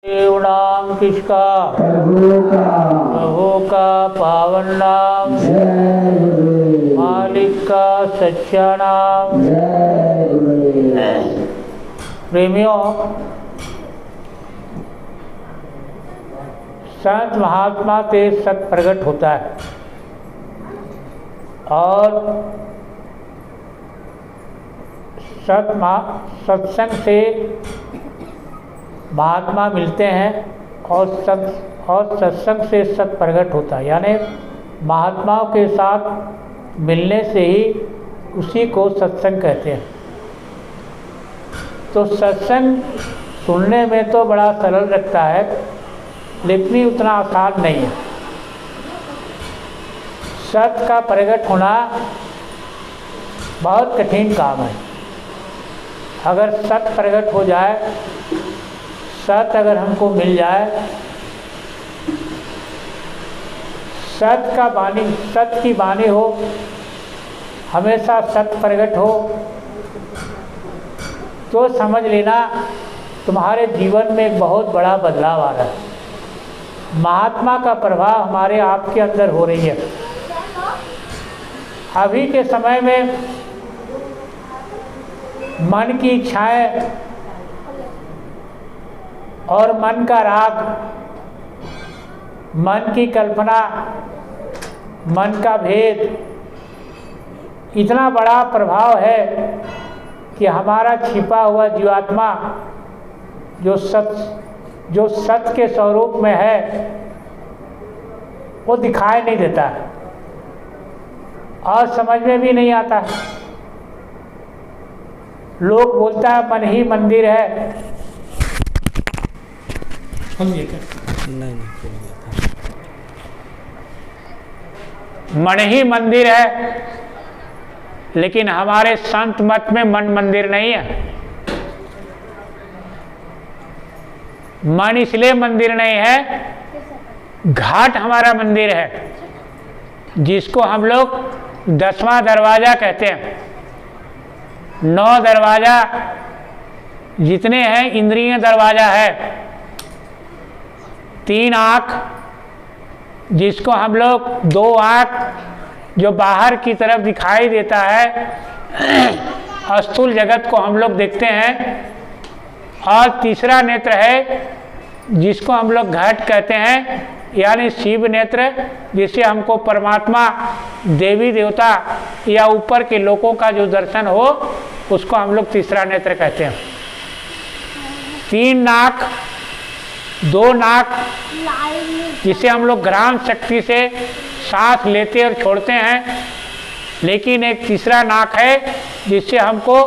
नाम किसका? प्रभु का पावन नाम, मालिक का सच्चा नाम। प्रेमियों, संत महात्मा से सत प्रकट होता है और सत्संग से महात्मा मिलते हैं और सत्संग से सत प्रकट होता है। यानी महात्माओं के साथ मिलने से ही उसी को सत्संग कहते हैं। तो सत्संग सुनने में तो बड़ा सरल लगता है, लेकिन उतना आसान नहीं है। सत्य का प्रकट होना बहुत कठिन काम है। अगर सत्य प्रकट हो जाए, सत्य अगर हमको मिल जाए, सत्य की वाणी हो, हमेशा सत्य प्रकट हो, तो समझ लेना तुम्हारे जीवन में एक बहुत बड़ा बदलाव आ रहा है। महात्मा का प्रभाव हमारे आपके अंदर हो रही है। अभी के समय में मन की इच्छाएं और मन का राग, मन की कल्पना, मन का भेद इतना बड़ा प्रभाव है कि हमारा छिपा हुआ जीवात्मा जो सत्य के स्वरूप में है वो दिखाई नहीं देता है और समझ में भी नहीं आता है। लोग बोलता है मन ही मंदिर है। मन ही मंदिर है, लेकिन हमारे संत मत में मन मंदिर नहीं है। मन इसलिए मंदिर नहीं है, घाट हमारा मंदिर है, जिसको हम लोग 10वां दरवाजा कहते हैं। 9 दरवाजा जितने हैं इंद्रिय दरवाजा है। 3 आँख, जिसको हम लोग 2 आँख जो बाहर की तरफ दिखाई देता है, स्थूल जगत को हम लोग देखते हैं, और तीसरा नेत्र है जिसको हम लोग घट कहते हैं, यानी शिव नेत्र, जिससे हमको परमात्मा, देवी देवता या ऊपर के लोगों का जो दर्शन हो उसको हम लोग तीसरा नेत्र कहते हैं। 3 नाक, 2 नाक, जिसे हम लोग घ्राण शक्ति से सांस लेते और छोड़ते हैं, लेकिन एक तीसरा नाक है जिससे हमको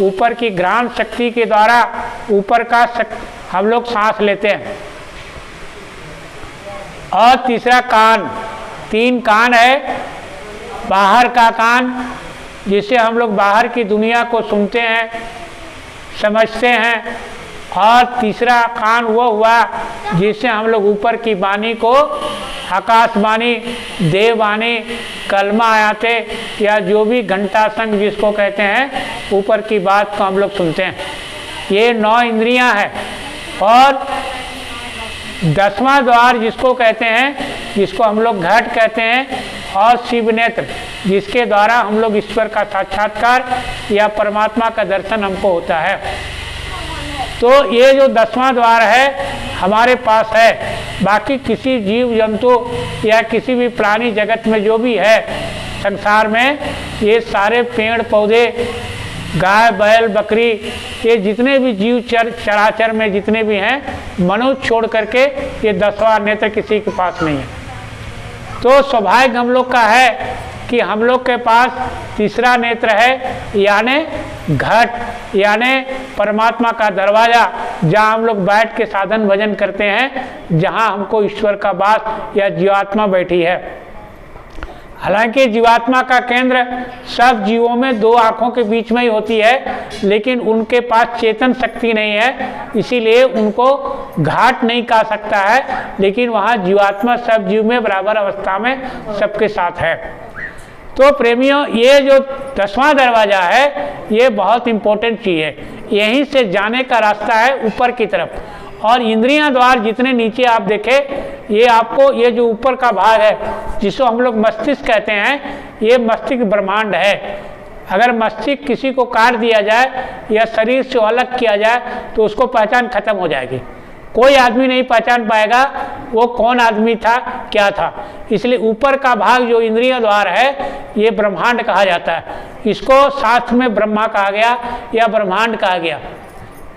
ऊपर की घ्राण शक्ति के द्वारा ऊपर का हम लोग सांस लेते हैं। और तीसरा कान, 3 कान है। बाहर का कान, जिससे हम लोग बाहर की दुनिया को सुनते हैं, समझते हैं, और तीसरा कान वो हुआ जिससे हम लोग ऊपर की वाणी को, आकाशवाणी, देववाणी, कलमा आयाते या जो भी घंटा संग जिसको कहते हैं, ऊपर की बात को हम लोग सुनते हैं। ये 9 इंद्रियां हैं। और 10वां द्वार जिसको कहते हैं, जिसको हम लोग घट कहते हैं, और शिव नेत्र, जिसके द्वारा हम लोग ईश्वर का साक्षात्कार या परमात्मा का दर्शन हमको होता है। तो ये जो 10वां द्वार है हमारे पास है। बाकी किसी जीव जंतु या किसी भी प्राणी जगत में जो भी है संसार में, ये सारे पेड़ पौधे, गाय बैल बकरी, ये जितने भी जीव चराचर में जितने भी हैं, मनुष्य छोड़ करके ये 10वां नेत्र किसी के पास नहीं है। तो सौभाग्य हम लोग का है कि हम लोग के पास तीसरा नेत्र है, यानी घट, यानी परमात्मा का दरवाज़ा, जहाँ हम लोग बैठ के साधन भजन करते हैं, जहाँ हमको ईश्वर का वास या जीवात्मा बैठी है। हालांकि जीवात्मा का केंद्र सब जीवों में 2 आँखों के बीच में ही होती है, लेकिन उनके पास चेतन शक्ति नहीं है, इसीलिए उनको घाट नहीं कहा सकता है। लेकिन वहाँ जीवात्मा सब जीव में बराबर अवस्था में सबके साथ है। तो प्रेमियों, ये जो 10वां दरवाज़ा है ये बहुत इम्पोर्टेंट चीज़ है। यहीं से जाने का रास्ता है ऊपर की तरफ, और इंद्रियां द्वार जितने नीचे आप देखें, ये आपको ये जो ऊपर का भाग है जिसको हम लोग मस्तिष्क कहते हैं, ये मस्तिष्क ब्रह्मांड है। अगर मस्तिष्क किसी को काट दिया जाए या शरीर से अलग किया जाए तो उसको पहचान खत्म हो जाएगी। कोई आदमी नहीं पहचान पाएगा वो कौन आदमी था, क्या था। इसलिए ऊपर का भाग जो इंद्रिय द्वार है ये ब्रह्मांड कहा जाता है। इसको शास्त्र में ब्रह्मा कहा गया या ब्रह्मांड कहा गया।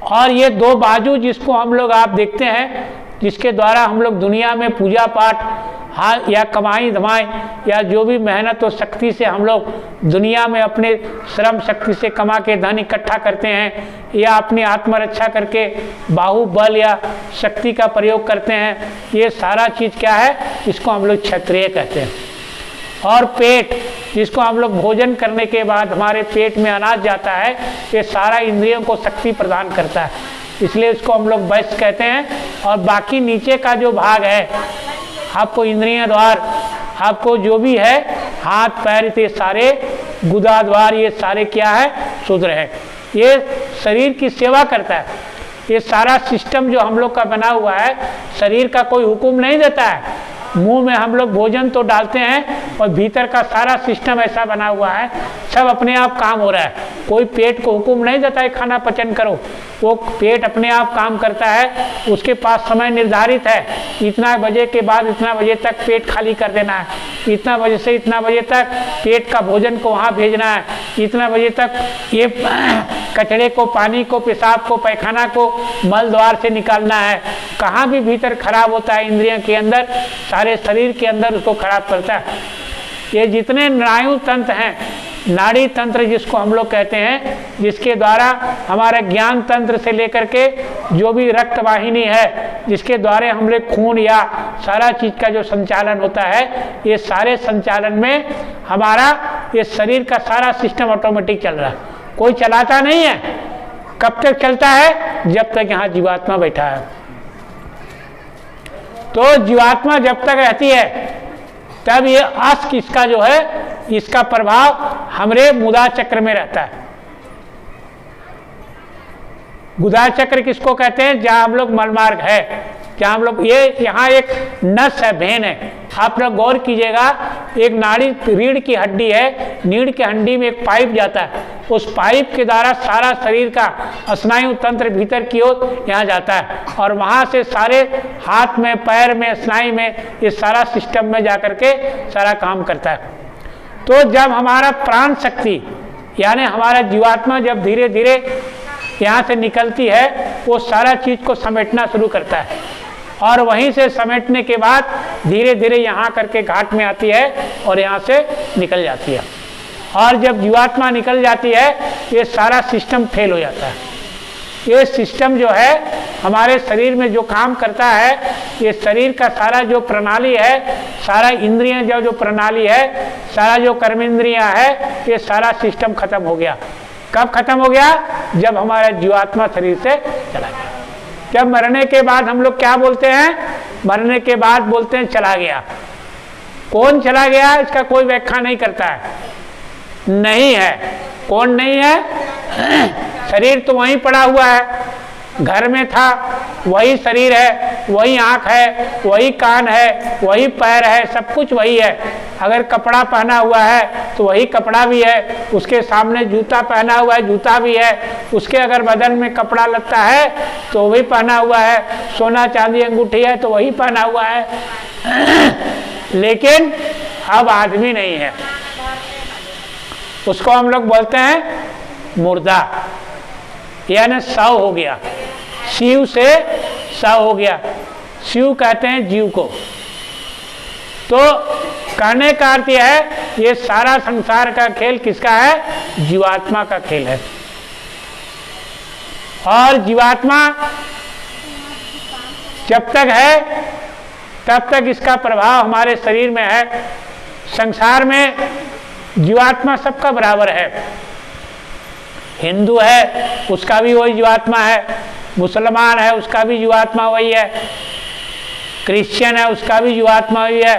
और ये दो बाजू जिसको हम लोग आप देखते हैं, जिसके द्वारा हम लोग दुनिया में पूजा पाठ या कमाई धमाई या जो भी मेहनत और शक्ति से हम लोग दुनिया में अपने श्रम शक्ति से कमा के धन इकट्ठा करते हैं या अपनी आत्मरक्षा करके बाहुबल या शक्ति का प्रयोग करते हैं, ये सारा चीज़ क्या है, इसको हम लोग क्षत्रिय कहते हैं। और पेट, जिसको हम लोग भोजन करने के बाद हमारे पेट में अनाज जाता है, ये सारा इंद्रियों को शक्ति प्रदान करता है, इसलिए इसको हम लोग वैश्य कहते हैं। और बाकी नीचे का जो भाग है आपको इंद्रिय द्वार, आपको जो भी है हाथ पैर, ये सारे गुदा द्वार, ये सारे क्या है, शूद्र है। ये शरीर की सेवा करता है। ये सारा सिस्टम जो हम लोग का बना हुआ है, शरीर का कोई हुक्म नहीं देता है। मुंह में हम लोग भोजन तो डालते हैं और भीतर का सारा सिस्टम ऐसा बना हुआ है, सब अपने आप काम हो रहा है। कोई पेट को हुक्म नहीं देता है खाना पचन करो, वो पेट अपने आप काम करता है। उसके पास समय निर्धारित है, इतना बजे के बाद इतना बजे तक पेट खाली कर देना है, इतना बजे से इतना बजे तक पेट का भोजन को वहाँ भेजना है, इतना बजे तक ये कचड़े को, पानी को, पेशाब को, पैखाना को मल द्वार से निकालना है। कहाँ भी भीतर खराब होता है इंद्रियों के अंदर, सारे शरीर के अंदर उसको खराब करता है। ये जितने स्नायु तंत्र हैं, नाड़ी तंत्र जिसको हम लोग कहते हैं, जिसके द्वारा हमारा ज्ञान तंत्र से लेकर के जो भी रक्त वाहिनी है, जिसके द्वारा हम लोग खून या सारा चीज़ का जो संचालन होता है, ये सारे संचालन में हमारा ये शरीर का सारा सिस्टम ऑटोमेटिक चल रहा है, कोई चलाता नहीं है। कब तक चलता है, जब तक यहाँ जीवात्मा बैठा है। तो जीवात्मा जब तक रहती है तब ये अस्क इसका जो है, इसका प्रभाव हमरे मुदा चक्र में रहता है। गुदा चक्र किसको कहते हैं, जहाँ हम लोग मलमार्ग है, जहाँ हम लोग ये यहाँ एक नस है, भेन है। आप लोग गौर कीजिएगा, एक नाड़ी रीढ़ की हड्डी है, रीढ़ की हड्डी में एक पाइप जाता है, उस पाइप के द्वारा सारा शरीर का स्नायु तंत्र भीतर की ओर यहाँ जाता है और वहाँ से सारे हाथ में, पैर में, स्नायु में, ये सारा सिस्टम में जा कर के सारा काम करता है। तो जब हमारा प्राण शक्ति यानी हमारा जीवात्मा जब धीरे धीरे यहाँ से निकलती है, वो सारा चीज़ को समेटना शुरू करता है और वहीं से समेटने के बाद धीरे धीरे यहाँ करके घाट में आती है और यहाँ से निकल जाती है। और जब जीवात्मा निकल जाती है, ये सारा सिस्टम फेल हो जाता है। ये सिस्टम जो है हमारे शरीर में जो काम करता है, ये शरीर का सारा जो प्रणाली है, सारा इंद्रियां जो प्रणाली है, सारा जो कर्मेंद्रियां है, ये सारा सिस्टम खत्म हो गया। कब खत्म हो गया, जब हमारा जीवात्मा शरीर से चला गया। जब मरने के बाद हम लोग क्या बोलते हैं, मरने के बाद बोलते हैं चला गया। कौन चला गया, इसका कोई व्याख्या नहीं करता है, नहीं है। कौन नहीं है, शरीर तो वहीं पड़ा हुआ है, घर में था, वही शरीर है, वही आँख है, वही कान है, वही पैर है, सब कुछ वही है। अगर कपड़ा पहना हुआ है तो वही कपड़ा भी है, उसके सामने जूता पहना हुआ है, जूता भी है, उसके अगर बदन में कपड़ा लगता है तो वही पहना हुआ है, सोना चांदी अंगूठी है तो वही पहना हुआ है। लेकिन अब आदमी नहीं है, उसको हम लोग बोलते हैं मुर्दा, यानी शव हो गया, शिव से शव हो गया। शिव कहते हैं जीव को। तो कहने का अर्थ यह है, ये सारा संसार का खेल किसका है, जीवात्मा का खेल है। और जीवात्मा जब तक है तब तक इसका प्रभाव हमारे शरीर में है। संसार में जीवात्मा सबका बराबर है, हिंदू है उसका भी वही जीवात्मा है, मुसलमान है उसका भी जीवात्मा वही है, क्रिश्चियन है उसका भी जीवात्मा वही है,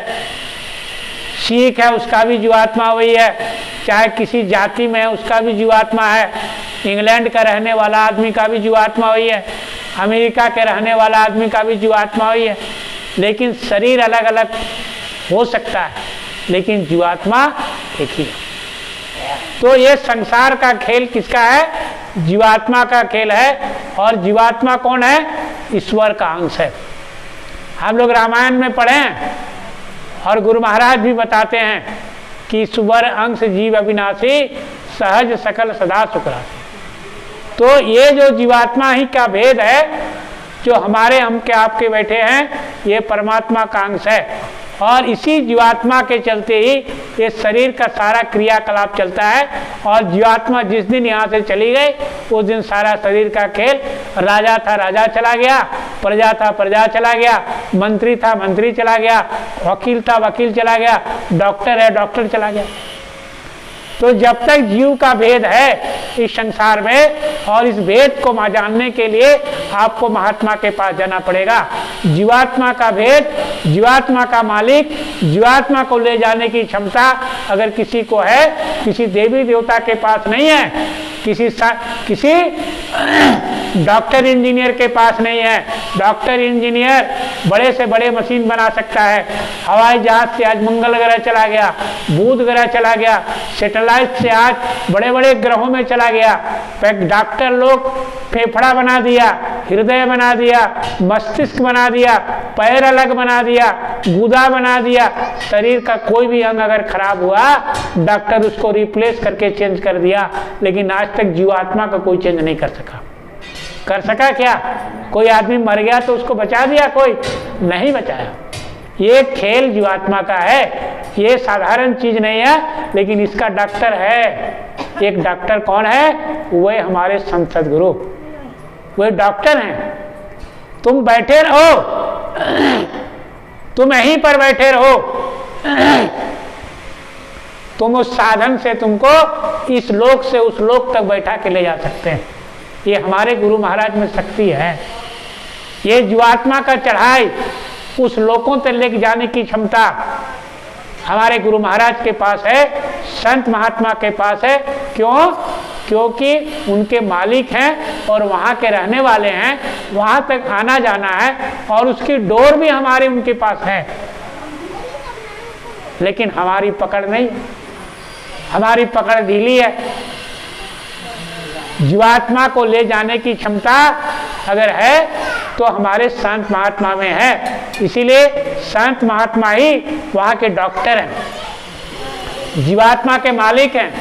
सिख है उसका भी जीवात्मा वही है, चाहे किसी जाति में है उसका भी जीवात्मा है, इंग्लैंड का रहने वाला आदमी का भी जीवात्मा वही है। अमेरिका के रहने वाला आदमी का भी जीवात्मा ही है, लेकिन शरीर अलग अलग हो सकता है, लेकिन जीवात्मा एक ही है। तो ये संसार का खेल किसका है? जीवात्मा का खेल है। और जीवात्मा कौन है? ईश्वर का अंश है। हम लोग रामायण में पढ़े हैं और गुरु महाराज भी बताते हैं कि ईश्वर अंश जीव अविनाशी, सहज सकल सदा सुखरासी। तो ये जो जीवात्मा ही का भेद है, जो हमारे हम के आपके बैठे हैं, ये परमात्मा का अंश है। और इसी जीवात्मा के चलते ही ये शरीर का सारा क्रियाकलाप चलता है। और जीवात्मा जिस दिन यहाँ से चली गई, उस दिन सारा शरीर का खेल, राजा था राजा चला गया, प्रजा था प्रजा चला गया, मंत्री था मंत्री चला गया, वकील था वकील चला गया, डॉक्टर है डॉक्टर चला गया। तो जब तक जीव का भेद है इस संसार में, और इस भेद को जानने के लिए आपको महात्मा के पास जाना पड़ेगा। जीवात्मा का भेद, जीवात्मा का मालिक, जीवात्मा को ले जाने की क्षमता अगर किसी को है, किसी देवी देवता के पास नहीं है, किसी डॉक्टर इंजीनियर के पास नहीं है। डॉक्टर इंजीनियर बड़े से बड़े मशीन बना सकता है। हवाई जहाज से आज मंगल ग्रह चला गया, बुध ग्रह चला गया, सैटेलाइट से आज बड़े बड़े ग्रहों में चला गया। डॉक्टर लोग फेफड़ा बना दिया, हृदय बना दिया, मस्तिष्क बना दिया, पैर अलग बना दिया, गुदा बना दिया। शरीर का कोई भी अंग अगर खराब हुआ, डॉक्टर उसको रिप्लेस करके चेंज कर दिया, लेकिन आज तक जीवात्मा का कोई चेंज नहीं कर सका। कर सका क्या? कोई आदमी मर गया तो उसको बचा दिया? कोई नहीं बचाया। ये खेल जीवात्मा का है, ये साधारण चीज नहीं है, लेकिन इसका डॉक्टर है। एक डॉक्टर कौन है? वही हमारे संत सद्गुरु, वही डॉक्टर हैं। तुम बैठे रहो, तुम यहीं पर बैठे रहो, तुम उस साधन से तुमको इस लोक से उस लोक तक बैठा के ले जा सकते हैं। ये हमारे गुरु महाराज में शक्ति है। ये जीवात्मा का चढ़ाई उस लोकों तक लेके जाने की क्षमता हमारे गुरु महाराज के पास है, संत महात्मा के पास है। क्यों? क्योंकि उनके मालिक हैं और वहाँ के रहने वाले हैं, वहाँ तक आना जाना है, और उसकी डोर भी हमारे उनके पास है। लेकिन हमारी पकड़ नहीं, हमारी पकड़ ढीली है। जीवात्मा को ले जाने की क्षमता अगर है तो हमारे संत महात्मा में है। इसीलिए संत महात्मा ही वहाँ के डॉक्टर हैं, जीवात्मा के मालिक हैं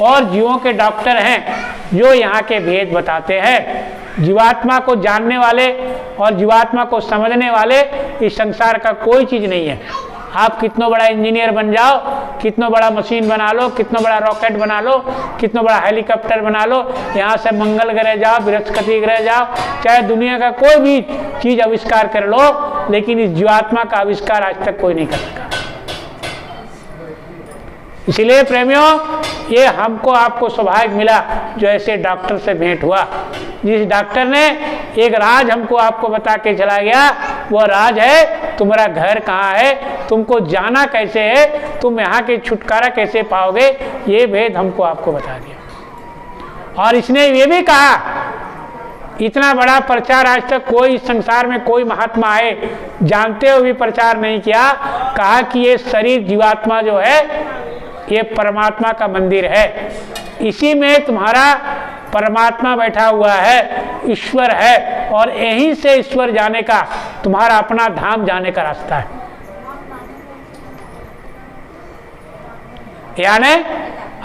और जीवों के डॉक्टर हैं, जो यहाँ के भेद बताते हैं। जीवात्मा को जानने वाले और जीवात्मा को समझने वाले इस संसार का कोई चीज़ नहीं है। आप कितना बड़ा इंजीनियर बन जाओ, कितना बड़ा मशीन बना लो, कितना बड़ा रॉकेट बना लो, कितना बड़ा हेलीकॉप्टर बना लो, यहाँ से मंगल ग्रह जाओ, बृहस्पति ग्रह जाओ, चाहे दुनिया का कोई भी चीज़ आविष्कार कर लो, लेकिन इस जीवात्मा का आविष्कार आज तक कोई नहीं कर सका। इसलिए प्रेमियों, ये हमको आपको सौभाग्य मिला जो ऐसे डॉक्टर से भेंट हुआ। जिस डॉक्टर ने एक राज हमको आपको बता के चला गया, वो राज है तुम्हारा घर कहाँ है, तुमको जाना कैसे है, तुम यहाँ के छुटकारा कैसे पाओगे, ये भेद हमको आपको बता दिया। और इसने ये भी कहा, इतना बड़ा प्रचार आज तक कोई संसार में कोई महात्मा आए जानते हुए भी प्रचार नहीं किया। कहा कि ये शरीर जीवात्मा जो है ये परमात्मा का मंदिर है, इसी में तुम्हारा परमात्मा बैठा हुआ है, ईश्वर है, और यहीं से ईश्वर जाने का तुम्हारा अपना धाम जाने का रास्ता है। यानी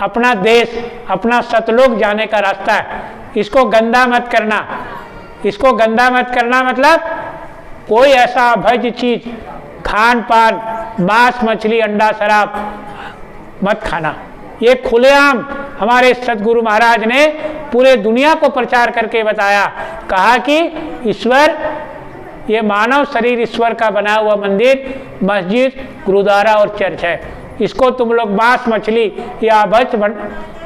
अपना देश, अपना सतलोक जाने का रास्ता है। इसको गंदा मत करना। इसको गंदा मत करना मतलब कोई ऐसा अभद्र चीज, खान पान, मांस मछली अंडा शराब मत खाना। ये खुलेआम हमारे सदगुरु महाराज ने पूरे दुनिया को प्रचार करके बताया। कहा कि ईश्वर, ये मानव शरीर ईश्वर का बना हुआ मंदिर, मस्जिद, गुरुद्वारा और चर्च है। इसको तुम लोग मांस मछली या अभद्र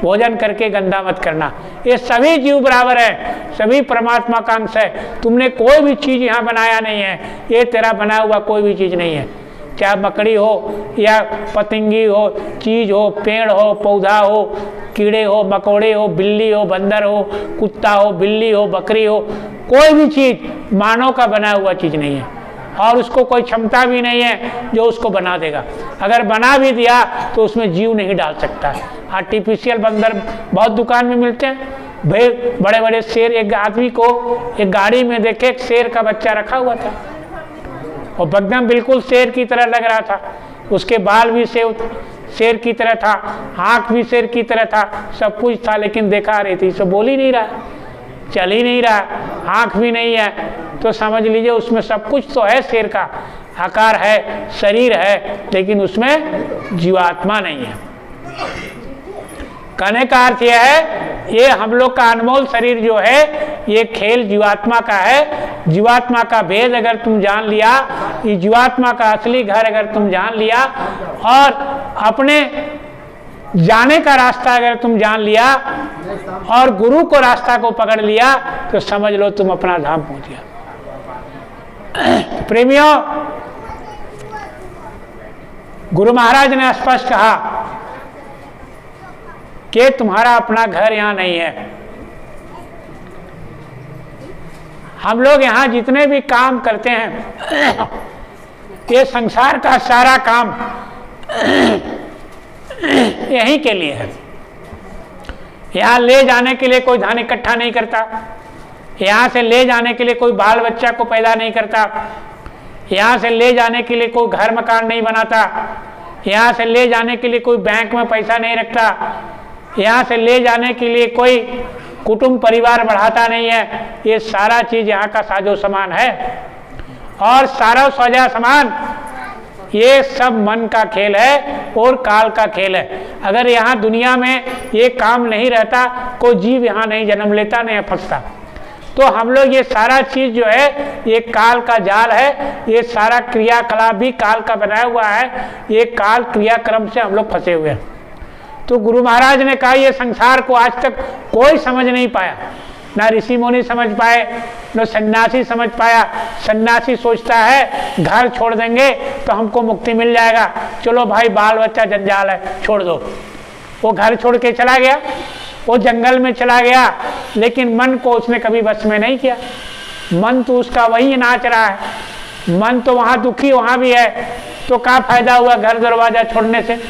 भोजन करके गंदा मत करना। ये सभी जीव बराबर है, सभी परमात्मा का अंश है। तुमने कोई भी चीज़ यहाँ बनाया नहीं है, ये तेरा बना हुआ कोई भी चीज़ नहीं है। चाहे मकड़ी हो या पतंगी हो, चीज हो, पेड़ हो, पौधा हो, कीड़े हो, मकोड़े हो, बिल्ली हो, बंदर हो, कुत्ता हो, बिल्ली हो, बकरी हो, कोई भी चीज मानव का बना हुआ चीज नहीं है, और उसको कोई क्षमता भी नहीं है जो उसको बना देगा। अगर बना भी दिया तो उसमें जीव नहीं डाल सकता। आर्टिफिशियल बंदर बहुत दुकान में मिलते हैं, भाई बड़े बड़े शेर। एक आदमी को एक गाड़ी में देखे एक शेर का बच्चा रखा हुआ था, और एकदम बिल्कुल शेर की तरह लग रहा था। उसके बाल भी शेर की तरह था, आँख भी शेर की तरह था, सब कुछ था, लेकिन देखा रही थी, सो बोल ही नहीं रहा, चल ही नहीं रहा, आँख भी नहीं है, तो समझ लीजिए उसमें सब कुछ तो है, शेर का आकार है, शरीर है, लेकिन उसमें जीवात्मा नहीं है। कहने का अर्थ यह है, ये हम लोग का अनमोल शरीर जो है, ये खेल जीवात्मा का है। जीवात्मा का भेद अगर तुम जान लिया, ये जीवात्मा का असली घर अगर तुम जान लिया, और अपने जाने का रास्ता अगर तुम जान लिया, और गुरु को रास्ता को पकड़ लिया, तो समझ लो तुम अपना धाम पहुंच गया। प्रेमियों, गुरु महाराज ने स्पष्ट कहा कि तुम्हारा अपना घर यहाँ नहीं है। हम लोग यहाँ जितने भी काम करते हैं, ये संसार का सारा काम यहीं के लिए है। यहाँ ले जाने के लिए कोई धन इकट्ठा नहीं करता, यहाँ से ले जाने के लिए कोई बाल बच्चा को पैदा नहीं करता, यहाँ से ले जाने के लिए कोई घर मकान नहीं बनाता, यहाँ से ले जाने के लिए कोई बैंक में पैसा नहीं रखता, यहाँ से ले जाने के लिए कोई कुटुंब परिवार बढ़ाता नहीं है। ये सारा चीज़ यहाँ का साजो सामान है, और सारा साजा सामान ये सब मन का खेल है और काल का खेल है। अगर यहाँ दुनिया में ये काम नहीं रहता, कोई जीव यहाँ नहीं जन्म लेता, नहीं फंसता। तो हम लोग ये सारा चीज़ जो है, ये काल का जाल है, ये सारा क्रियाकलाप भी काल का बनाया हुआ है, ये काल क्रियाक्रम से हम लोग फंसे हुए हैं। तो गुरु महाराज ने कहा, ये संसार को आज तक कोई समझ नहीं पाया, ना ऋषि मुनि समझ पाए, न सन्यासी समझ पाया। सन्यासी सोचता है घर छोड़ देंगे तो हमको मुक्ति मिल जाएगा, चलो भाई बाल बच्चा जंजाल है छोड़ दो। वो घर छोड़ के चला गया, वो जंगल में चला गया, लेकिन मन को उसने कभी बस में नहीं किया। मन तो उसका वही नाच रहा है, मन तो वहाँ दुखी वहाँ भी है, तो क्या फायदा हुआ घर दरवाजा छोड़ने से।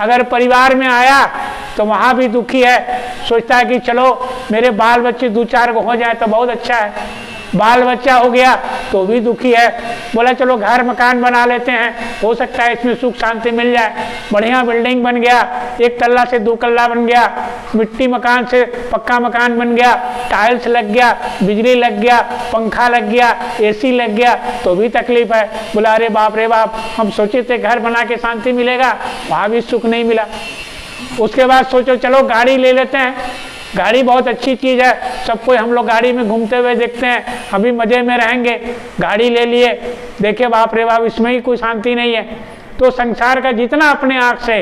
अगर परिवार में आया तो वहाँ भी दुखी है, सोचता है कि चलो मेरे बाल बच्चे 2-4 को हो जाए तो बहुत अच्छा है। बाल बच्चा हो गया तो भी दुखी है, बोला चलो घर मकान बना लेते हैं, हो सकता है इसमें सुख शांति मिल जाए। बढ़िया बिल्डिंग बन गया, 1 तल्ला से 2 तल्ला बन गया, मिट्टी मकान से पक्का मकान बन गया, टाइल्स लग गया, बिजली लग गया, पंखा लग गया, AC लग गया, तो भी तकलीफ है। बोला अरे बाप रे बाप, हम सोचे थे घर बना के शांति मिलेगा, वहाँ भी सुख नहीं मिला। उसके बाद सोचो चलो गाड़ी ले लेते हैं, गाड़ी बहुत अच्छी चीज़ है, सबको हम लोग गाड़ी में घूमते हुए देखते हैं, अभी मज़े में रहेंगे। गाड़ी ले लिए, देखे बाप रे बाप इसमें ही कोई शांति नहीं है। तो संसार का जितना अपने आँख से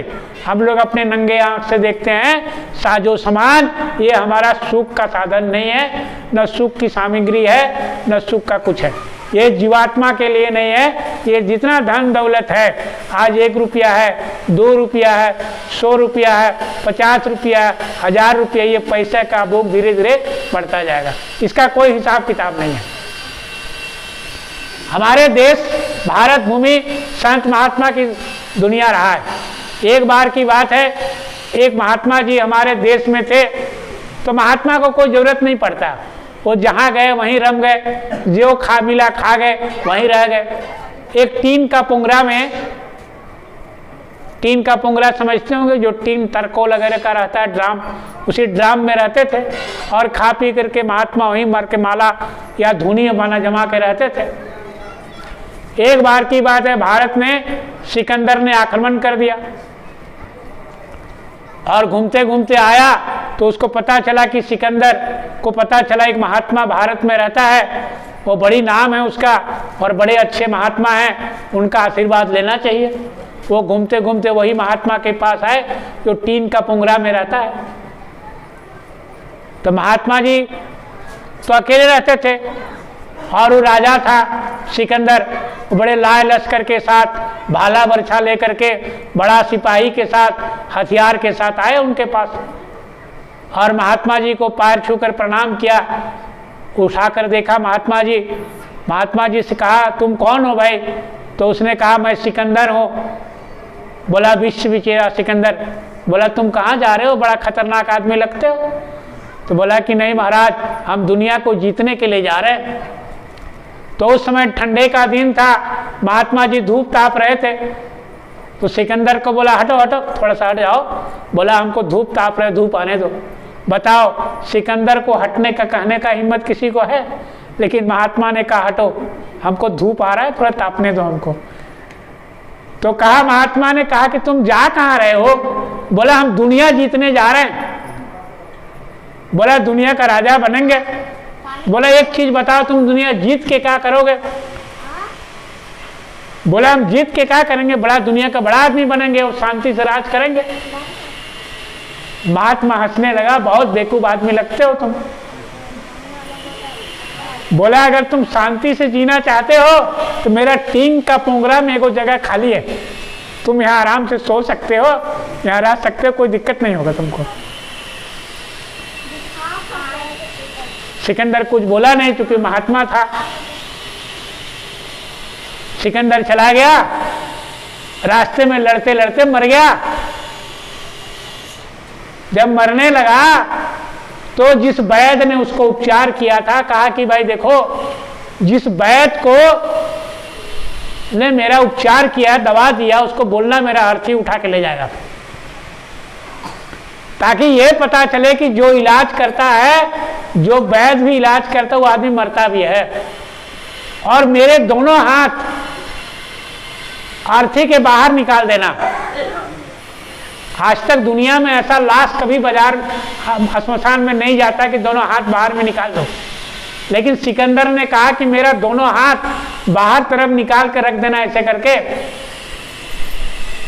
हम लोग अपने नंगे आँख से देखते हैं साजो सामान, ये हमारा सुख का साधन नहीं है, न सुख की सामग्री है, न सुख का कुछ है। ये जीवात्मा के लिए नहीं है। ये जितना धन दौलत है, आज 1 रुपया है, 2 रुपया है, 100 रुपया है, 50 रुपया है, 1000 रुपया, ये पैसे का भोग धीरे धीरे बढ़ता जाएगा, इसका कोई हिसाब किताब नहीं है। हमारे देश भारत भूमि संत महात्मा की दुनिया रहा है। एक बार की बात है, एक महात्मा जी हमारे देश में थे, तो महात्मा को कोई ज़रूरत नहीं पड़ता, वो जहाँ गए वहीं रम गए, जो खा मिला खा गए, वहीं रह गए। एक टीन का पुंगरा में, टीन का पुंगरा समझते होंगे, जो टीन तरकोल वगैरह का रहता है ड्राम, उसी ड्राम में रहते थे, और खा पी करके महात्मा वहीं मर के माला या धुनी बना जमा के रहते थे। एक बार की बात है, भारत में सिकंदर ने आक्रमण कर दिया, और घूमते घूमते आया तो उसको पता चला कि सिकंदर को पता चला एक महात्मा भारत में रहता है, वो बड़ी नाम है उसका और बड़े अच्छे महात्मा हैं, उनका आशीर्वाद लेना चाहिए। वो घूमते घूमते वही महात्मा के पास आए जो टीन का पुंगरा में रहता है। तो महात्मा जी तो अकेले रहते थे, और वो राजा था सिकंदर, बड़े लाए लश्कर के साथ, भाला बरछा लेकर के, बड़ा सिपाही के साथ, हथियार के साथ आए उनके पास, और महात्मा जी को पैर छूकर प्रणाम किया। उठाकर देखा महात्मा जी से कहा तुम कौन हो भाई? तो उसने कहा मैं सिकंदर हूँ। बोला विश्व विजेता सिकंदर। बोला तुम कहाँ जा रहे हो, बड़ा खतरनाक आदमी लगते हो। तो बोला कि नहीं महाराज, हम दुनिया को जीतने के लिए जा रहे हैं। तो उस समय ठंडे का दिन था, महात्मा जी धूप ताप रहे थे। तो सिकंदर को बोला हटो हटो, थोड़ा सा हट जाओ। बोला हमको धूप ताप रहे, धूप आने दो। बताओ, सिकंदर को हटने का कहने का हिम्मत किसी को है? लेकिन महात्मा ने कहा हटो, हमको धूप आ रहा है, थोड़ा तापने दो हमको। तो कहा, महात्मा ने कहा कि तुम जा कहाँ रहे हो? बोला हम दुनिया जीतने जा रहे हैं। बोला दुनिया का राजा बनेंगे? बोला एक चीज बताओ, तुम दुनिया जीत के क्या करोगे? बोला हम जीत के क्या करेंगे, बड़ा दुनिया का बड़ा आदमी बनेंगे और शांति से राज करेंगे। महात्मा हंसने लगा, बहुत बेवकूफ आदमी लगते हो तुम। बोला अगर तुम शांति से जीना चाहते हो तो मेरा टीम का प्रोग्राम एगो जगह खाली है, तुम यहाँ आराम से सो सकते हो, यहाँ रह सकते हो, कोई दिक्कत नहीं होगा तुमको। सिकंदर कुछ बोला नहीं क्योंकि महात्मा था। सिकंदर चला गया, रास्ते में लड़ते लड़ते मर गया। जब मरने लगा तो जिस वैद्य ने उसको उपचार किया था, कहा कि भाई देखो, जिस वैद्य को ने मेरा उपचार किया, दवा दिया, उसको बोलना मेरा अर्थी उठा के ले जाएगा, ताकि ये पता चले कि जो इलाज करता है, जो वैद्य भी इलाज करता है, वो आदमी मरता भी है। और मेरे दोनों हाथ अर्थी के बाहर निकाल देना। आज तक दुनिया में ऐसा लाश कभी बाजार श्मशान में नहीं जाता कि दोनों हाथ बाहर में निकाल दो, लेकिन सिकंदर ने कहा कि मेरा दोनों हाथ बाहर तरफ निकाल कर रख देना ऐसे करके,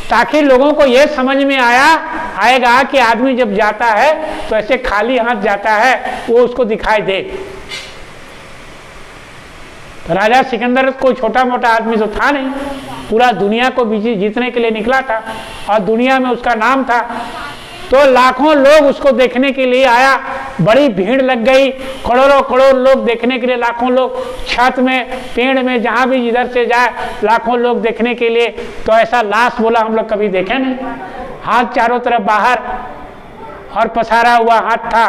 ताकि लोगों को यह समझ में आएगा कि आदमी जब जाता है तो ऐसे खाली हाथ जाता है, वो उसको दिखाई दे। तो राजा सिकंदर कोई छोटा मोटा आदमी तो था नहीं, पूरा दुनिया को जीतने के लिए निकला था और दुनिया में उसका नाम था। तो लाखों लोग उसको देखने के लिए आया, बड़ी भीड़ लग गई, करोड़ों करोड़ लोग देखने के लिए, लाखों लोग छत में, पेड़ में, जहाँ भी जिधर से जाए लाखों लोग देखने के लिए। तो ऐसा लाश बोला हम लोग कभी देखे नहीं, हाथ चारों तरफ बाहर और पसारा हुआ हाथ था।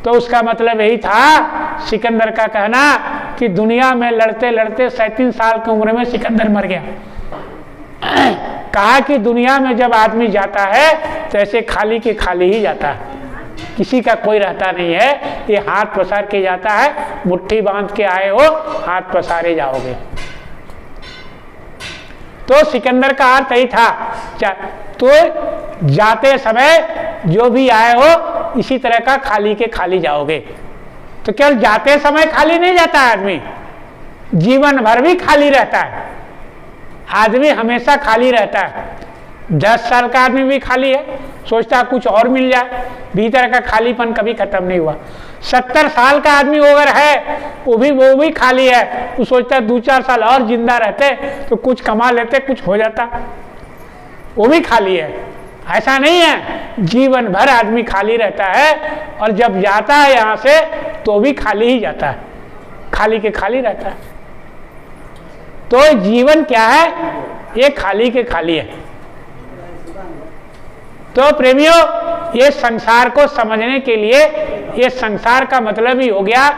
तो उसका मतलब यही था, सिकंदर का कहना कि दुनिया में लड़ते लड़ते 37 साल की उम्र में सिकंदर मर गया। कहा कि दुनिया में जब आदमी जाता है तो ऐसे खाली के खाली ही जाता है, किसी का कोई रहता नहीं है, ये हाथ पसार के जाता है, मुट्ठी बांध के आए हो, हाथ पसारे जाओगे। तो सिकंदर का अर्थ यही था, तो जाते समय जो भी आए हो इसी तरह का खाली के खाली जाओगे। तो केवल जाते समय खाली नहीं जाता है आदमी, जीवन भर भी खाली रहता है। आदमी हमेशा खाली रहता है। 10 साल का आदमी भी खाली है, सोचता है कुछ और मिल जाए, भीतर का खालीपन कभी खत्म नहीं हुआ। 70 साल का आदमी अगर है वो भी खाली है, वो सोचता है 2-4 साल और जिंदा रहते तो कुछ कमा लेते, कुछ हो जाता, वो भी खाली है। ऐसा नहीं है, जीवन भर आदमी खाली रहता है और जब जाता है यहाँ से तो भी खाली ही जाता है, खाली के खाली रहता है। तो जीवन क्या है, ये खाली के खाली है। तो प्रेमियों, ये संसार को समझने के लिए, ये संसार का मतलब ही हो गया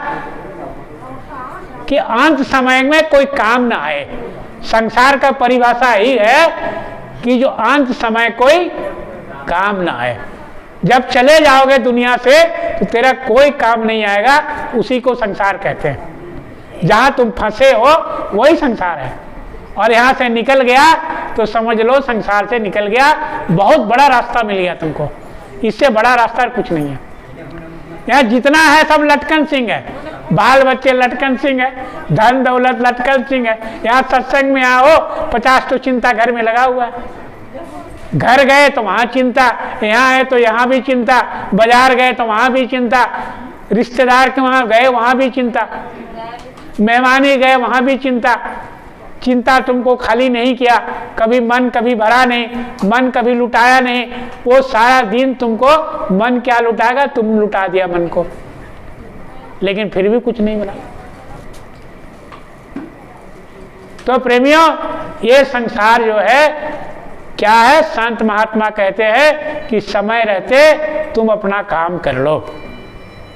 कि अंत समय में कोई काम ना आए। संसार का परिभाषा ही है कि जो अंत समय कोई काम ना आए। जब चले जाओगे दुनिया से तो तेरा कोई काम नहीं आएगा, उसी को संसार कहते हैं। जहां तुम फंसे हो वही संसार है, और यहां से निकल गया तो समझ लो संसार से निकल गया, बहुत बड़ा रास्ता मिल गया तुमको, इससे बड़ा रास्ता कुछ नहीं है। यहाँ जितना है सब लटकन सिंह है, बाल बच्चे लटकन सिंह है, धन दौलत लटकन सिंह है। यहाँ सत्संग में आओ 50 तो चिंता घर में लगा हुआ है, घर गए तो वहां चिंता, यहाँ है तो यहाँ भी चिंता, बाजार गए तो वहां भी चिंता, रिश्तेदार के वहां गए वहां भी चिंता, मेहमानी गए वहां भी चिंता। चिंता तुमको खाली नहीं किया, कभी मन कभी भरा नहीं, मन कभी लुटाया नहीं। वो सारा दिन तुमको मन क्या लुटाएगा, तुम लुटा दिया मन को। लेकिन फिर भी कुछ नहीं बना। तो प्रेमियों, ये संसार जो है क्या है, संत महात्मा कहते हैं कि समय रहते तुम अपना काम कर लो।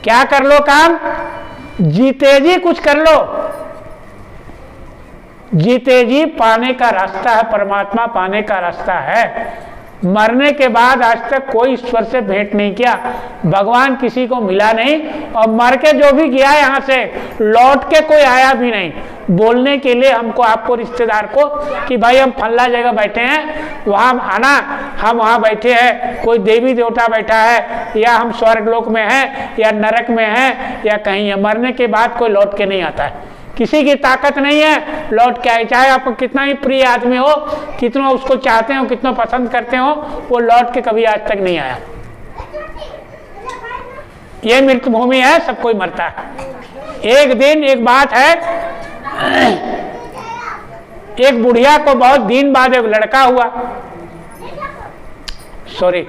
क्या कर लो काम? जीते जी कुछ कर लो। जीते जी पाने का रास्ता है, परमात्मा पाने का रास्ता है। मरने के बाद आज तक कोई ईश्वर से भेंट नहीं किया, भगवान किसी को मिला नहीं, और मर के जो भी गया यहाँ से लौट के कोई आया भी नहीं बोलने के लिए हमको, आपको, रिश्तेदार को कि भाई हम फल्ला जगह बैठे हैं, वहाँ आना, हम वहाँ बैठे हैं, कोई देवी देवता बैठा है, या हम स्वर्ग लोक में हैं, या नरक में हैं, या कहीं है। मरने के बाद कोई लौट के नहीं आता है, किसी की ताकत नहीं है लौट के आए। चाहे आपको कितना ही प्रिय आदमी हो, कितना उसको चाहते हो, कितना पसंद करते हो, वो लौट के कभी आज तक नहीं आया। ये मृत्यु भूमि है, सब कोई मरता है। एक दिन एक बात है, एक बुढ़िया को बहुत दिन बाद एक लड़का हुआ, सॉरी,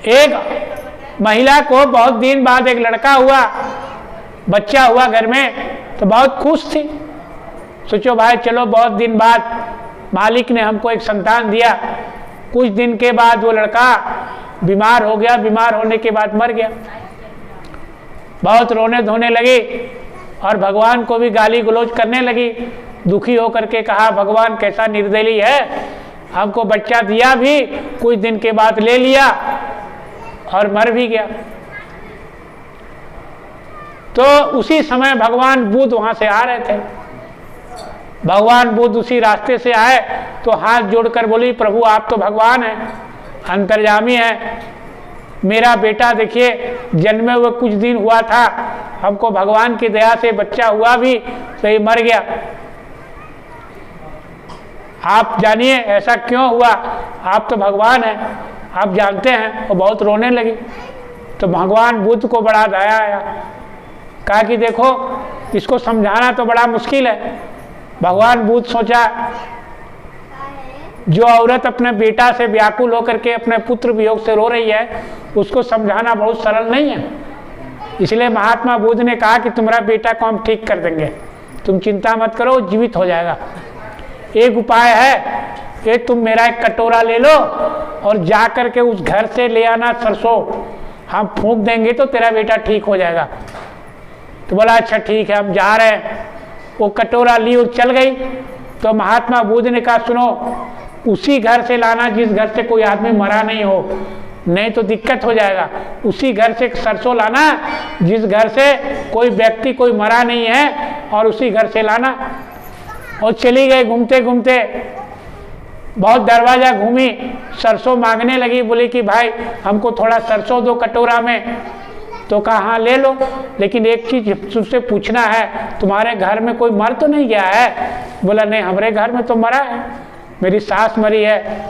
एक महिला को बहुत दिन बाद एक लड़का हुआ, बच्चा हुआ घर में, तो बहुत खुश थी। सोचो भाई चलो बहुत दिन बाद मालिक ने हमको एक संतान दिया। कुछ दिन के बाद वो लड़का बीमार हो गया, बीमार होने के बाद मर गया। बहुत रोने धोने लगी और भगवान को भी गाली गलौज करने लगी। दुखी होकर के कहा, भगवान कैसा निर्दयी है, हमको बच्चा दिया भी, कुछ दिन के बाद ले लिया और मर भी गया। तो उसी समय भगवान बुद्ध वहां से आ रहे थे। भगवान बुद्ध उसी रास्ते से आए तो हाथ जोड़कर बोली, प्रभु आप तो भगवान हैं, अंतर्यामी हैं, मेरा बेटा देखिए जन्मे हुए कुछ दिन हुआ था, हमको भगवान की दया से बच्चा हुआ भी तो ये मर गया, आप जानिए ऐसा क्यों हुआ, आप तो भगवान हैं, आप जानते हैं। वो बहुत रोने लगी। तो भगवान बुद्ध को बड़ा दया आया, कहा कि देखो इसको समझाना तो बड़ा मुश्किल है। भगवान बुद्ध सोचा, जो औरत अपने बेटा से व्याकुल होकर के अपने पुत्र वियोग से रो रही है, उसको समझाना बहुत सरल नहीं है। इसलिए महात्मा बुद्ध ने कहा कि तुम्हारा बेटा को हम ठीक कर देंगे, तुम चिंता मत करो, जीवित हो जाएगा। एक उपाय है कि तुम मेरा एक कटोरा ले लो और जा कर के उस घर से ले आना सरसों, हम फूंक देंगे तो तेरा बेटा ठीक हो जाएगा। तो बोला अच्छा ठीक है, हम जा रहे हैं। वो कटोरा ली और चल गई। तो महात्मा बुद्ध ने कहा, सुनो, उसी घर से लाना जिस घर से कोई आदमी मरा नहीं हो, नहीं तो दिक्कत हो जाएगा। उसी घर से सरसों लाना जिस घर से कोई व्यक्ति कोई मरा नहीं है, और उसी घर से लाना। और चली गई, घूमते घूमते बहुत दरवाजा घूमी, सरसों मांगने लगी, बोली कि भाई हमको थोड़ा सरसों दो कटोरा में। तो कहा हाँ ले लो, लेकिन एक चीज तुझसे पूछना है, तुम्हारे घर में कोई मर तो नहीं गया है? बोला नहीं, हमारे घर में तो मरा है, मेरी सास मरी है,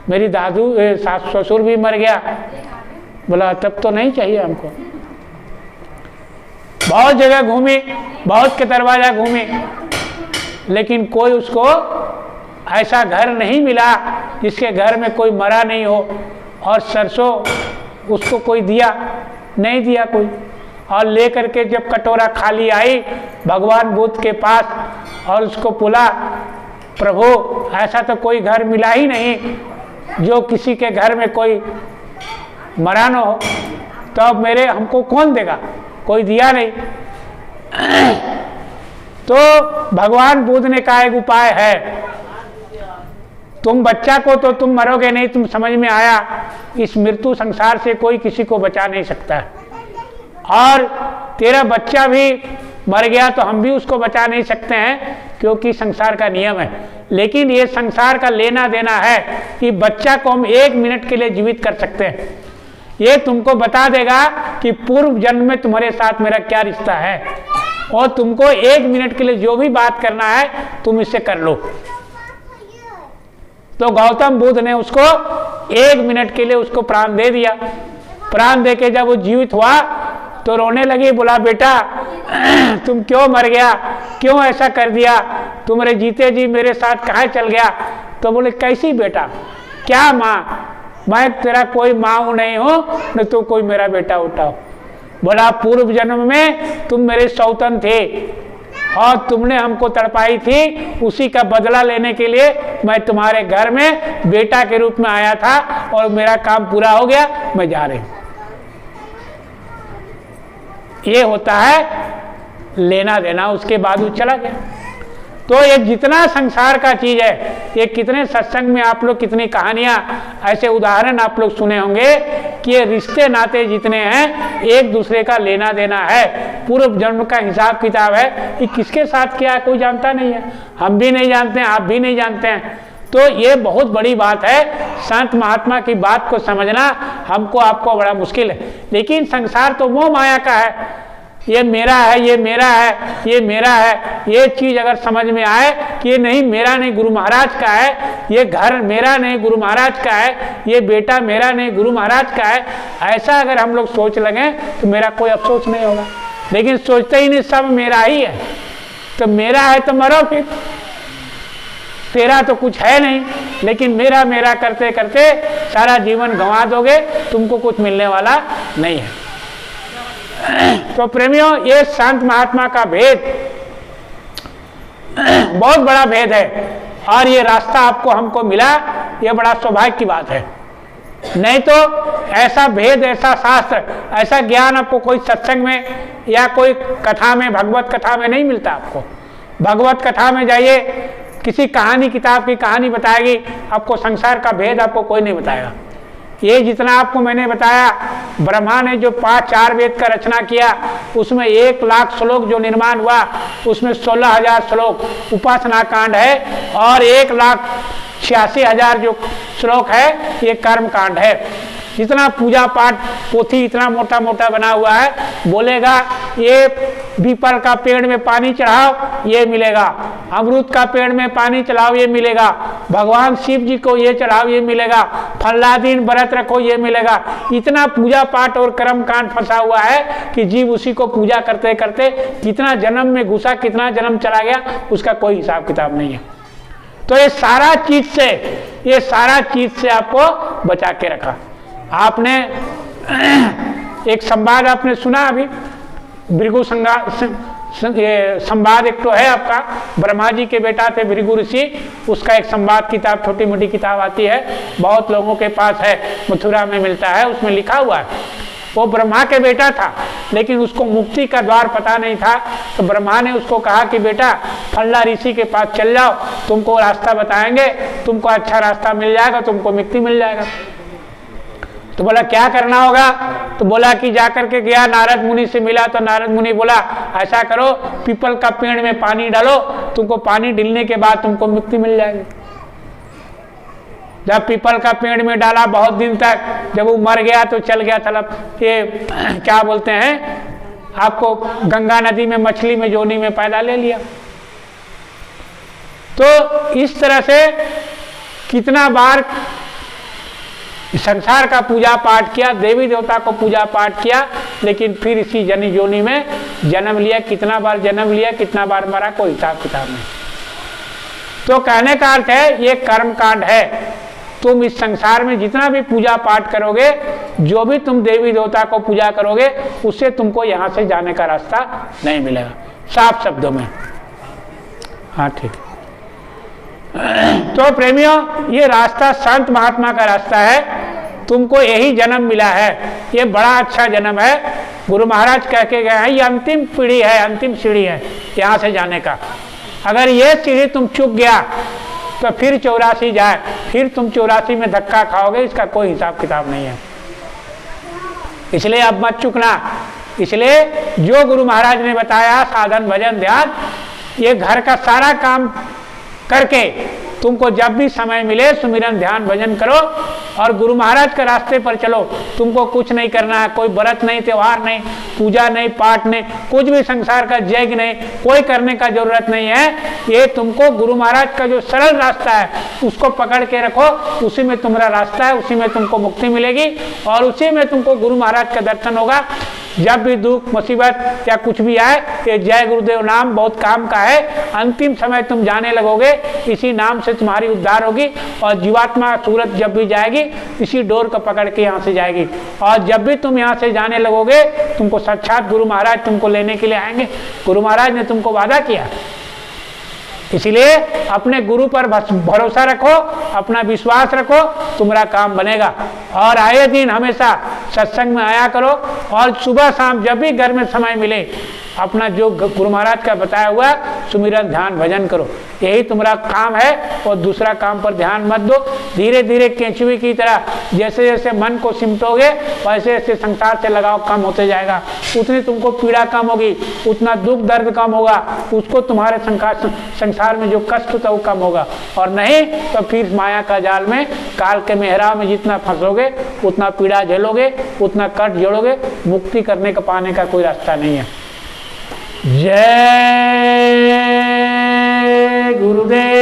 मेरी दादू सास ससुर भी मर गया। बोला तब तो नहीं चाहिए हमको। बहुत जगह घूमी, बहुत के दरवाजा घूमी, लेकिन कोई उसको ऐसा घर नहीं मिला जिसके घर में कोई मरा नहीं हो। और सरसों उसको कोई दिया नहीं, दिया कोई। और लेकर के जब कटोरा खाली आई भगवान बुद्ध के पास और उसको बोला, प्रभु ऐसा तो कोई घर मिला ही नहीं जो किसी के घर में कोई मरा न हो, तो अब मेरे हमको कौन देगा? कोई दिया नहीं। तो भगवान बुद्ध ने कहा एक उपाय है, तुम बच्चा को तो तुम मरोगे नहीं, तुम समझ में आया, इस मृत्यु संसार से कोई किसी को बचा नहीं सकता, और तेरा बच्चा भी मर गया तो हम भी उसको बचा नहीं सकते हैं, क्योंकि संसार का नियम है। लेकिन ये संसार का लेना देना है कि बच्चा को हम 1 मिनट के लिए जीवित कर सकते हैं। ये तुमको बता देगा कि पूर्व जन्म में तुम्हारे साथ मेरा क्या रिश्ता है, और तुमको 1 मिनट के लिए जो भी बात करना है तुम इससे कर लो। तो गौतम बुद्ध ने उसको 1 मिनट के लिए उसको प्राण दे दिया। प्राण दे के जब वो जीवित हुआ तो रोने लगी, बोला बेटा तुम क्यों मर गया, क्यों ऐसा कर दिया, तुम्हारे जीते जी मेरे साथ कहाँ चल गया? तो बोले कैसी बेटा, क्या माँ, मैं तेरा कोई माँ नहीं हूँ न तो कोई मेरा बेटा उठाओ। बोला पूर्व जन्म में तुम मेरे सौतन थे और तुमने हमको तड़पाई थी, उसी का बदला लेने के लिए मैं तुम्हारे घर में बेटा के रूप में आया था और मेरा काम पूरा हो गया, मैं जा रही हूं। ये होता है लेना देना। उसके बाद वो चला गया। तो ये जितना संसार का चीज है, ये कितने सत्संग में आप लोग कितनी कहानियां ऐसे उदाहरण आप लोग सुने होंगे कि ये रिश्ते नाते जितने हैं एक दूसरे का लेना देना है, पूर्व जन्म का हिसाब किताब है। कि किसके साथ क्या है कोई जानता नहीं है, हम भी नहीं जानते हैं, आप भी नहीं जानते हैं। तो ये बहुत बड़ी बात है। संत महात्मा की बात को समझना हमको आपको बड़ा मुश्किल है। लेकिन संसार तो मोह माया का है, ये मेरा है, ये मेरा है, ये मेरा है। ये चीज अगर समझ में आए कि ये नहीं मेरा नहीं गुरु महाराज का है, ये घर मेरा नहीं गुरु महाराज का है, ये बेटा मेरा नहीं गुरु महाराज का है, ऐसा अगर हम लोग सोच लगे तो मेरा कोई अफसोस नहीं होगा। लेकिन सोचते ही नहीं, सब मेरा ही है। तो मेरा है तो मरो फिर, तेरा तो कुछ है नहीं। लेकिन मेरा मेरा करते करते सारा जीवन गंवा दोगे, तुमको कुछ मिलने वाला नहीं है। तो प्रेमियों, ये संत महात्मा का भेद बहुत बड़ा भेद है और ये रास्ता आपको हमको मिला, ये बड़ा सौभाग्य की बात है। नहीं तो ऐसा भेद, ऐसा शास्त्र, ऐसा ज्ञान आपको कोई सत्संग में या कोई कथा में, भगवत कथा में नहीं मिलता। आपको भगवत कथा में जाइए, किसी कहानी किताब की कहानी बताएगी, आपको संसार का भेद आपको कोई नहीं बताएगा। ये जितना आपको मैंने बताया, ब्रह्मा ने जो 4 वेद का रचना किया, उसमें 1 लाख श्लोक जो निर्माण हुआ, उसमें 16,000 श्लोक उपासना कांड है और 1,86,000 जो श्लोक है ये कर्म कांड है। जितना पूजा पाठ पोथी इतना मोटा मोटा बना हुआ है, बोलेगा ये पीपल का पेड़ में पानी चढ़ाओ ये मिलेगा, अमरूद का पेड़ में पानी चढ़ाओ ये मिलेगा, भगवान शिव जी को ये चढ़ाओ ये मिलेगा, फल्ला दिन व्रत रखो ये मिलेगा। इतना पूजा पाठ और कर्म कांड फंसा हुआ है कि जीव उसी को पूजा करते करते कितना जन्म में घुसा, कितना जन्म चला गया, उसका कोई हिसाब किताब नहीं है। तो ये सारा चीज से आपको बचा के रखा। आपने एक संवाद आपने सुना अभी, भृगु संवाद एक तो है आपका, ब्रह्मा जी के बेटा थे भृगु ऋषि, उसका एक संवाद किताब, छोटी मोटी किताब आती है, बहुत लोगों के पास है, मथुरा में मिलता है। उसमें लिखा हुआ है वो ब्रह्मा के बेटा था, लेकिन उसको मुक्ति का द्वार पता नहीं था। तो ब्रह्मा ने उसको कहा कि बेटा फल्ला ऋषि के पास चल जाओ, तुमको रास्ता बताएंगे, तुमको अच्छा रास्ता मिल जाएगा, तुमको मुक्ति मिल जाएगा। तो बोला क्या करना होगा? तो बोला कि जाकर के गया, नारद मुनि से मिला। तो नारद मुनि बोला ऐसा करो, पीपल का पेड़ में पानी डालो, तुमको पानी डालने के बाद तुमको मुक्ति मिल जाएगी। जब पीपल का पेड़ में डाला बहुत दिन तक, जब वो मर गया तो चल गया तलब, ये क्या बोलते हैं आपको, गंगा नदी में मछली में जोनी में पैदा ले लिया। तो इस तरह से कितना बार संसार का पूजा पाठ किया, देवी देवता को पूजा पाठ किया, लेकिन फिर इसी जनी जोनी में जन्म लिया। कितना बार जन्म लिया, कितना बार मरा, कोई हिसाब किताब नहीं। तो कहने का अर्थ है ये कर्म कांड है। तुम इस संसार में जितना भी पूजा पाठ करोगे, जो भी तुम देवी देवता को पूजा करोगे, उससे तुमको यहाँ से जाने का रास्ता नहीं मिलेगा, साफ शब्दों में। हाँ ठीक। तो प्रेमियों, ये रास्ता संत महात्मा का रास्ता है। तुमको यही जन्म मिला है, ये बड़ा अच्छा जन्म है। गुरु महाराज कह के गए हैं ये अंतिम पीढ़ी है, अंतिम सीढ़ी है यहाँ से जाने का। अगर ये सीढ़ी तुम चूक गया तो फिर 84 जाए, फिर तुम 84 में धक्का खाओगे, इसका कोई हिसाब किताब नहीं है। इसलिए अब मत चूकना। इसलिए जो गुरु महाराज ने बताया साधन भजन ध्यान, ये घर का सारा काम करके तुमको जब भी समय मिले सुमिरन ध्यान भजन करो और गुरु महाराज के रास्ते पर चलो। तुमको कुछ नहीं करना है, कोई व्रत नहीं, त्योहार नहीं, पूजा नहीं, पाठ नहीं, कुछ भी संसार का यज्ञ नहीं, कोई करने का जरूरत नहीं है। ये तुमको गुरु महाराज का जो सरल रास्ता है उसको पकड़ के रखो, उसी में तुम्हारा रास्ता है, उसी में तुमको मुक्ति मिलेगी और उसी में तुमको गुरु महाराज का दर्शन होगा। जब भी दुख मुसीबत या कुछ भी आए, ये जय गुरुदेव नाम बहुत काम का है। अंतिम समय तुम जाने लगोगे, इसी नाम से तुम्हारी उद्धार होगी। और जीवात्मा सूरत जब भी जाएगी, इसी डोर को पकड़ के यहाँ से जाएगी। और जब भी तुम यहाँ से जाने लगोगे, तुमको साक्षात गुरु महाराज तुमको लेने के लिए आएंगे। गुरु महाराज ने तुमको वादा किया, इसलिए अपने गुरु पर भरोसा रखो, अपना विश्वास रखो, तुम्हारा काम बनेगा। और आए दिन हमेशा सत्संग में आया करो, और सुबह शाम जब भी घर में समय मिले, अपना जो गुरु महाराज का बताया हुआ सुमिरन ध्यान भजन करो। यही तुम्हारा काम है, और दूसरा काम पर ध्यान मत दो। धीरे धीरे केंचुए की तरह जैसे जैसे मन को सिमटोगे, वैसे वैसे संसार से लगाव कम होते जाएगा। उतनी तुमको पीड़ा कम होगी, उतना दुख दर्द कम होगा, उसको तुम्हारे संसार में जो कष्ट होता है वो कम होगा। और नहीं तो फिर माया का जाल में, काल के मेहराब में जितना फंसोगे, उतना पीड़ा झेलोगे, उतना कष्ट जोड़ोगे। मुक्ति करने का पाने का कोई रास्ता नहीं है। जय गुरुदेव।